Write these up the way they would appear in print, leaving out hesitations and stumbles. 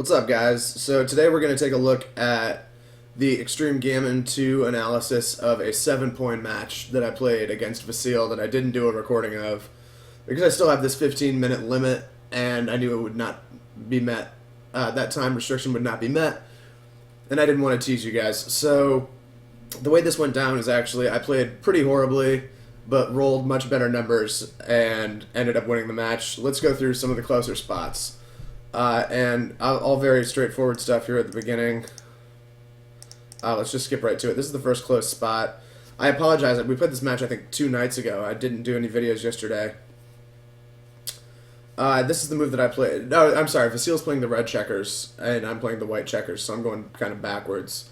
What's up, guys? So today we're going to take a look at the Extreme Gammon 2 analysis of a 7-point match that I played against Vassil that I didn't do a recording of because I still have this 15-minute limit and I knew it would not be met. That time restriction would not be met, and I didn't want to tease you guys. So the way this went down is actually I played pretty horribly but rolled much better numbers and ended up winning the match. Let's go through some of the closer spots. And all very straightforward stuff here at the beginning. Let's just skip right to it. This is the first close spot. I apologize. We played this match, I think, 2 nights ago. I didn't do any videos yesterday. This is the move that I played. No, I'm sorry. Vassil's playing the red checkers, and I'm playing the white checkers, so I'm going kind of backwards,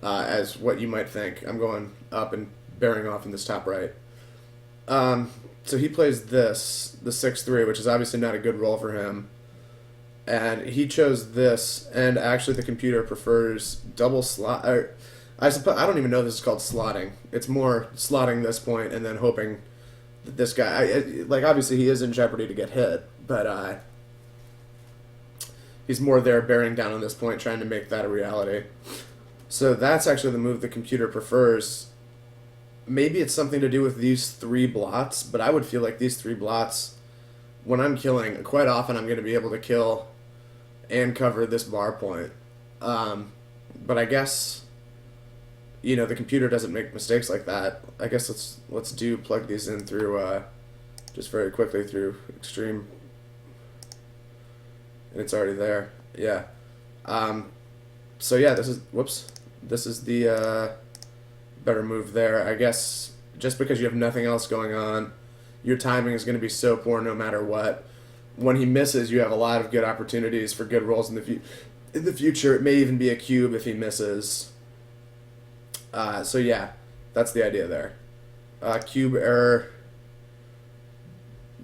as what you might think. I'm going up and bearing off in this top right. So he plays this, the 6-3, which is obviously not a good roll for him. And he chose this, and actually the computer prefers double slot. I suppose I don't even know this is called slotting. It's more slotting this point and then hoping that this guy, like obviously he is in jeopardy to get hit, but he's more there bearing down on this point, trying to make that a reality. So that's actually the move the computer prefers. Maybe it's something to do with these 3 blots, but I would feel like these 3 blots, when I'm killing, quite often I'm going to be able to kill and cover this bar point. But I guess, you know, the computer doesn't make mistakes like that. I guess let's plug these in through, just very quickly through Extreme. And it's already there. Yeah. So yeah, this is the better move there. I guess just because you have nothing else going on, your timing is going to be so poor no matter what. When he misses, you have a lot of good opportunities for good rolls in the future. It may even be a cube if he misses. So yeah, that's the idea there. Cube error.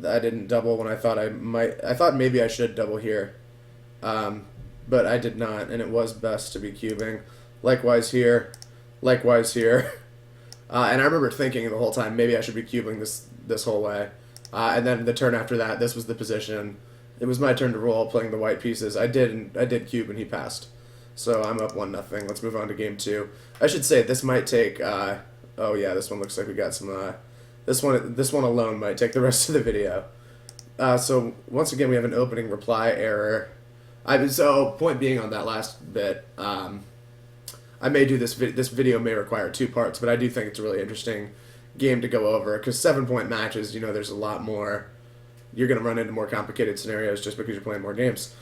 I didn't double when I thought I might. I thought maybe I should double here. But I did not, and it was best to be cubing. Likewise here. Likewise here. And I remember thinking the whole time, maybe I should be cubing this whole way. And then the turn after that, this was the position. It was my turn to roll, playing the white pieces. I did cube, and he passed. So I'm up 1-0. Let's move on to game 2. I should say this might take. Oh yeah, this one looks like we got some. This one alone might take the rest of the video. So once again, we have an opening reply error. So point being on that last bit. I may do this video may require 2 parts, but I do think it's a really interesting game to go over because 7-point matches, you know, there's a lot more. You're going to run into more complicated scenarios just because you're playing more games.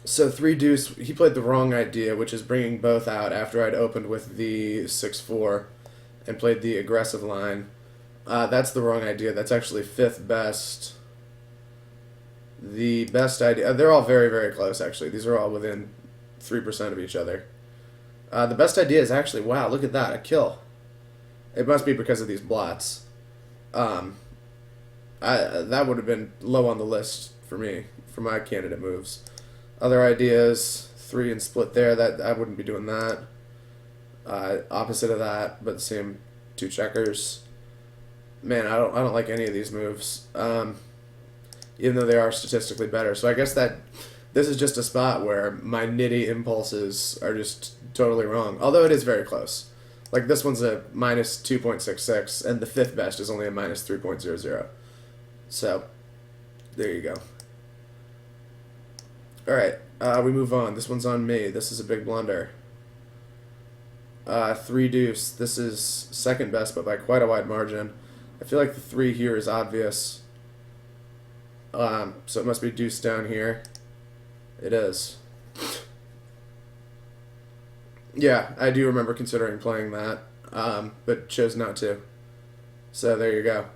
So 3 deuce, he played the wrong idea, which is bringing both out after I'd opened with the 6-4 and played the aggressive line. That's the wrong idea. That's actually 5th best. The best idea, they're all very, very close actually. These are all within 3% of each other. The best idea is actually, wow, look at that, a kill. It must be because of these blots. That would have been low on the list for me, for my candidate moves. Other ideas, 3 and split there, that I wouldn't be doing that. Opposite of that, but the same 2 checkers. Man, I don't like any of these moves, even though they are statistically better. So I guess that this is just a spot where my nitty impulses are just totally wrong, although it is very close. Like this one's a minus 2.66, and the 5th best is only a minus 3.00. So, there you go. Alright, we move on. This one's on me. This is a big blunder. 3 deuce. This is 2nd best, but by quite a wide margin. I feel like the 3 here is obvious. So it must be deuce down here. It is. Yeah, I do remember considering playing that, but chose not to. So there you go.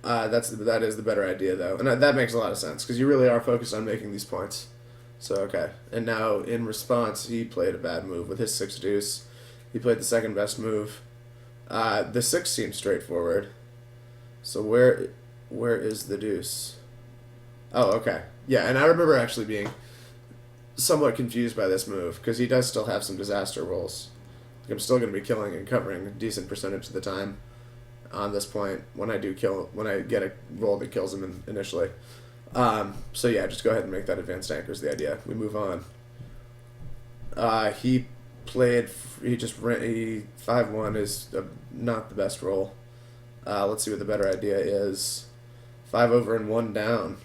That is the better idea though, and that makes a lot of sense because you really are focused on making these points. So okay, and now in response, he played a bad move with his 6 deuce. He played the 2nd best move. The 6 seems straightforward. So where is the deuce? Oh, okay. Yeah, and I remember actually being somewhat confused by this move because he does still have some disaster rolls. Like I'm still going to be killing and covering a decent percentage of the time on this point when I get a roll that kills him initially. So yeah, just go ahead and make that advanced anchor is the idea. We move on. He played. He just ran. 5-1 is not the best roll. Let's see what the better idea is. 5 over and 1 down.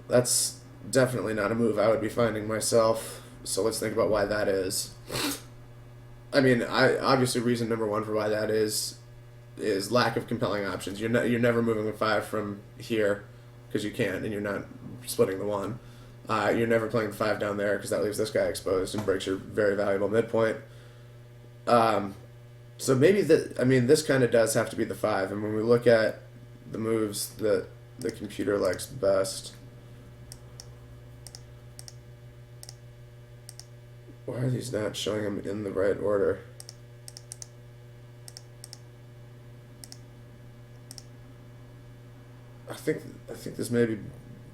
That's definitely not a move I would be finding myself. So let's think about why that is. I mean, obviously reason number one for why that is lack of compelling options. You're never moving a 5 from here because you can't, and you're not splitting the 1. You're never playing the 5 down there because that leaves this guy exposed and breaks your very valuable midpoint. So maybe this kind of does have to be the 5. And when we look at the moves that the computer likes best, why are these not showing them in the right order? I think this may be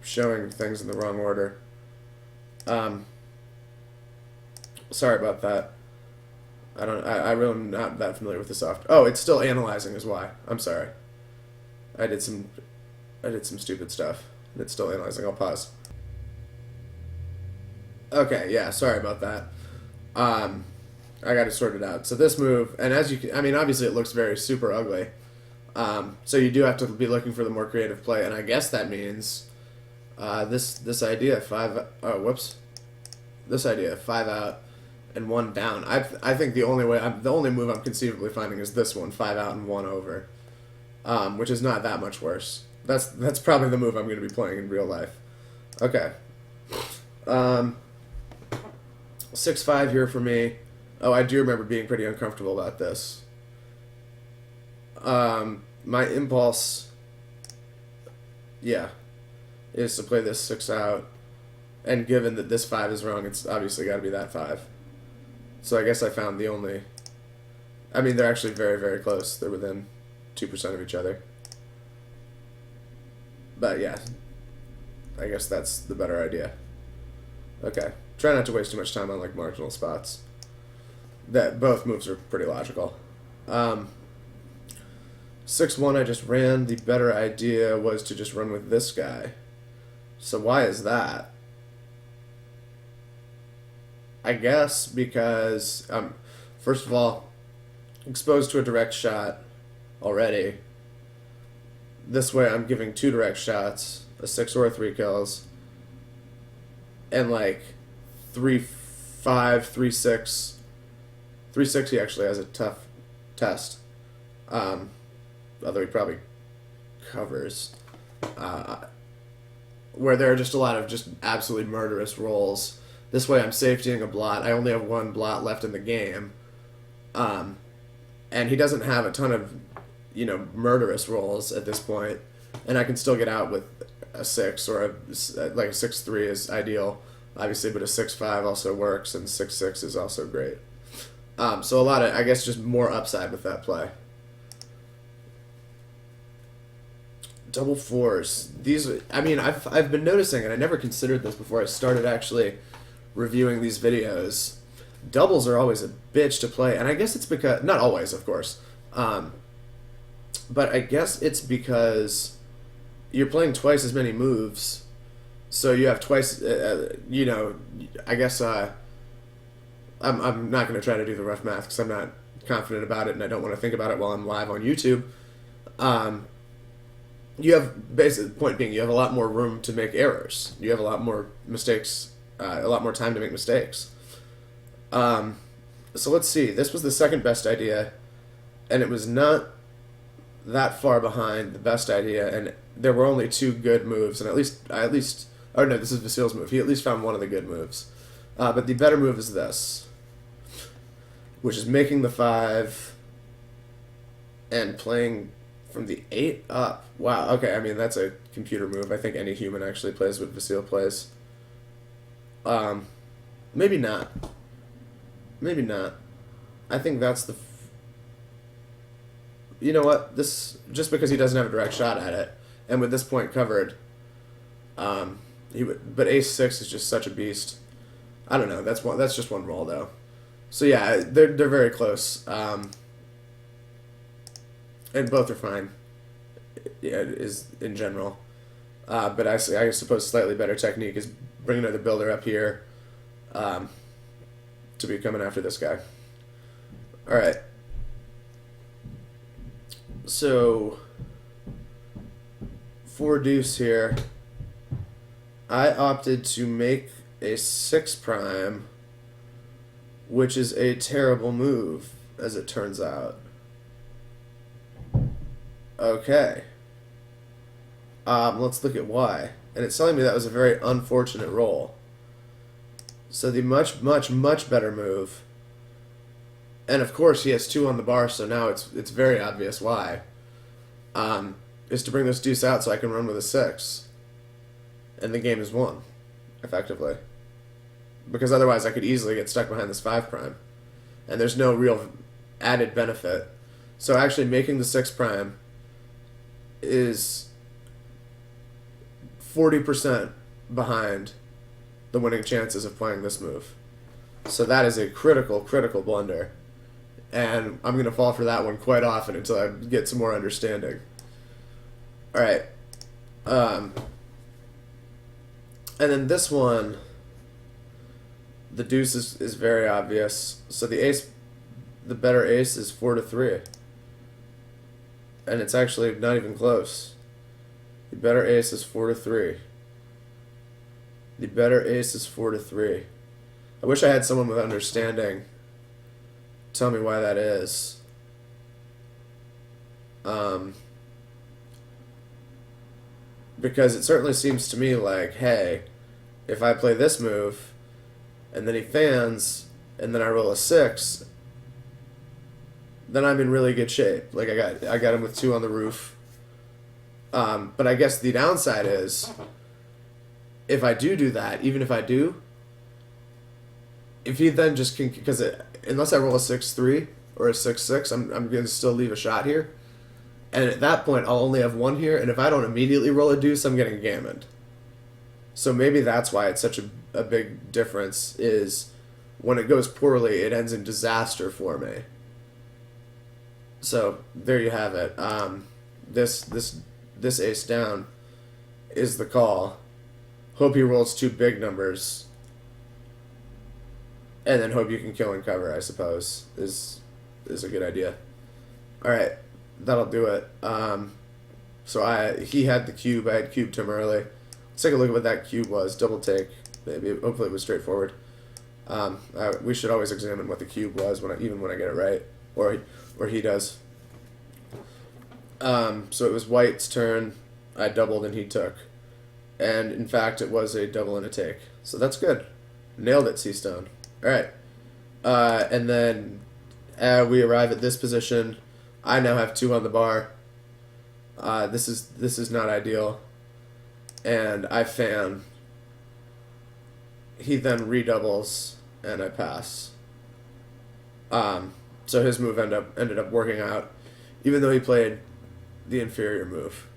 showing things in the wrong order. Sorry about that. I really am not that familiar with the software. Oh, it's still analyzing is why. I'm sorry. I did some stupid stuff. And it's still analyzing. I'll pause. Okay, yeah, sorry about that. I got it sorted out. So this move, and as you can, I mean, obviously it looks very super ugly. So you do have to be looking for the more creative play, and I guess that means this idea this idea 5 out and 1 down. I think the only move I'm conceivably finding is this one, 5 out and 1 over, which is not that much worse. That's probably the move I'm going to be playing in real life. Okay. 6-5 here for me. Oh, I do remember being pretty uncomfortable about this. My impulse, yeah, is to play this 6 out, and given that this 5 is wrong, it's obviously got to be that 5. So I guess I found the only. I mean, they're actually very, very close. They're within 2% of each other. But yeah, I guess that's the better idea. Okay, try not to waste too much time on like marginal spots. That both moves are pretty logical. 6-1 I just ran. The better idea was to just run with this guy. So why is that? I guess because, first of all, exposed to a direct shot already. This way I'm giving 2 direct shots, a 6 or a 3 kills, and like 3-5, 3-6. 3-6 he actually has a tough test. Although he probably covers. Where there are just a lot of just absolutely murderous rolls. This way I'm safetying a blot. I only have 1 blot left in the game. And he doesn't have a ton of, murderous rolls at this point. And I can still get out with a 6 or a 6-3 is ideal, obviously, but a 6-5 also works, and 6-6 is also great. So a lot of, I guess, just more upside with that play. Double 4s. These, I mean, I've been noticing, and I never considered this before I started actually reviewing these videos. Doubles are always a bitch to play, and I guess it's because, not always, of course, but I guess it's because you're playing twice as many moves, so you have twice, I guess, I'm not going to try to do the rough math because I'm not confident about it, and I don't want to think about it while I'm live on YouTube. You have, basically, the point being, you have a lot more room to make errors. You have a lot more mistakes, a lot more time to make mistakes. So let's see. This was the second best idea, and it was not that far behind the best idea, and there were only 2 good moves, and this is Vassil's move. He at least found one of the good moves. But the better move is this, which is making the 5 and playing from the 8 up. Wow, okay, I mean, that's a computer move. I think any human actually plays what Vassil plays. Maybe not. Maybe not. I think that's the... You know what? This, just because he doesn't have a direct shot at it, and with this point covered, but ace-6 is just such a beast. I don't know. That's just one roll, though. So yeah, they're very close. And both are fine. Yeah, it is in general. But I suppose slightly better technique is bring another builder up here to be coming after this guy. All right. So for deuce here, I opted to make a 6 prime, which is a terrible move, as it turns out. Okay. Let's look at why. And it's telling me that was a very unfortunate roll. So the much, much, much better move, and of course he has 2 on the bar, so now it's very obvious why, is to bring this deuce out so I can run with a 6. And the game is won, effectively. Because otherwise I could easily get stuck behind this 5 prime. And there's no real added benefit. So actually making the 6 prime is 40% behind the winning chances of playing this move. So that is a critical, critical blunder. And I'm going to fall for that one quite often until I get some more understanding. Alright. And then this one, the deuce is very obvious. So the ace, the better ace is 4-3. And it's actually not even close. The better ace is 4-3. The better ace is 4-3. I wish I had someone with understanding tell me why that is. Because it certainly seems to me like, hey, if I play this move, and then he fans, and then I roll a 6, then I'm in really good shape. Like I got him with 2 on the roof. But I guess the downside is, if I do that, even if I do, if he then just can, because unless I roll a 6-3 or a 6-6, I'm going to still leave a shot here. And at that point, I'll only have 1 here, and if I don't immediately roll a deuce, I'm getting gammoned. So maybe that's why it's such a big difference, is when it goes poorly, it ends in disaster for me. So there you have it. This ace down is the call. Hope he rolls 2 big numbers. And then hope you can kill and cover, I suppose, is a good idea. Alright, that'll do it. So he had the cube, I had cubed him early. Let's take a look at what that cube was. Double take, maybe. Hopefully it was straightforward. We should always examine what the cube was, even when I get it right. Or he does. So it was white's turn. I doubled and he took. And in fact, it was a double and a take. So that's good. Nailed it, C-Stone. Alright. And then we arrive at this position. I now have 2 on the bar. This is not ideal. And I fan. He then redoubles, and I pass. So his move ended up working out, even though he played the inferior move.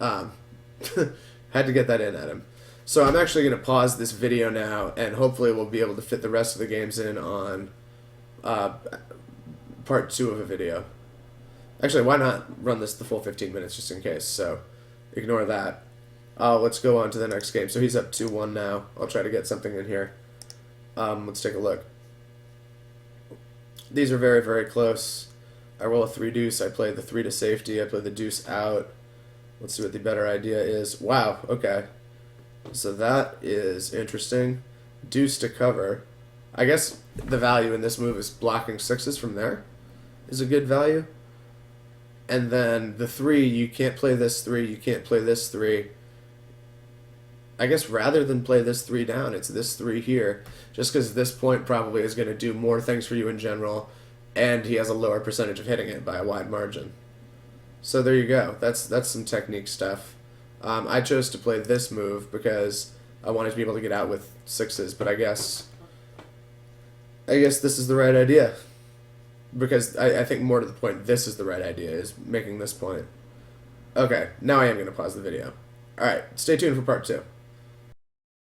Had to get that in at him. So I'm actually going to pause this video now, and hopefully we'll be able to fit the rest of the games in on part 2 of a video. Actually, why not run this the full 15 minutes just in case? So ignore that. Let's go on to the next game. So he's up 2-1 now. I'll try to get something in here. Let's take a look. These are very, very close. I roll a 3 deuce. I play the 3 to safety. I play the deuce out. Let's see what the better idea is. Wow, okay. So that is interesting. Deuce to cover. I guess the value in this move is blocking 6s from there is a good value. And then the 3, you can't play this 3, you can't play this 3. I guess rather than play this 3 down, it's this 3 here. Just because this point probably is going to do more things for you in general, and he has a lower percentage of hitting it by a wide margin. So there you go. That's some technique stuff. I chose to play this move because I wanted to be able to get out with 6s, but I guess this is the right idea. Because I think more to the point, this is the right idea, is making this point. Okay, now I am going to pause the video. Alright, stay tuned for part 2.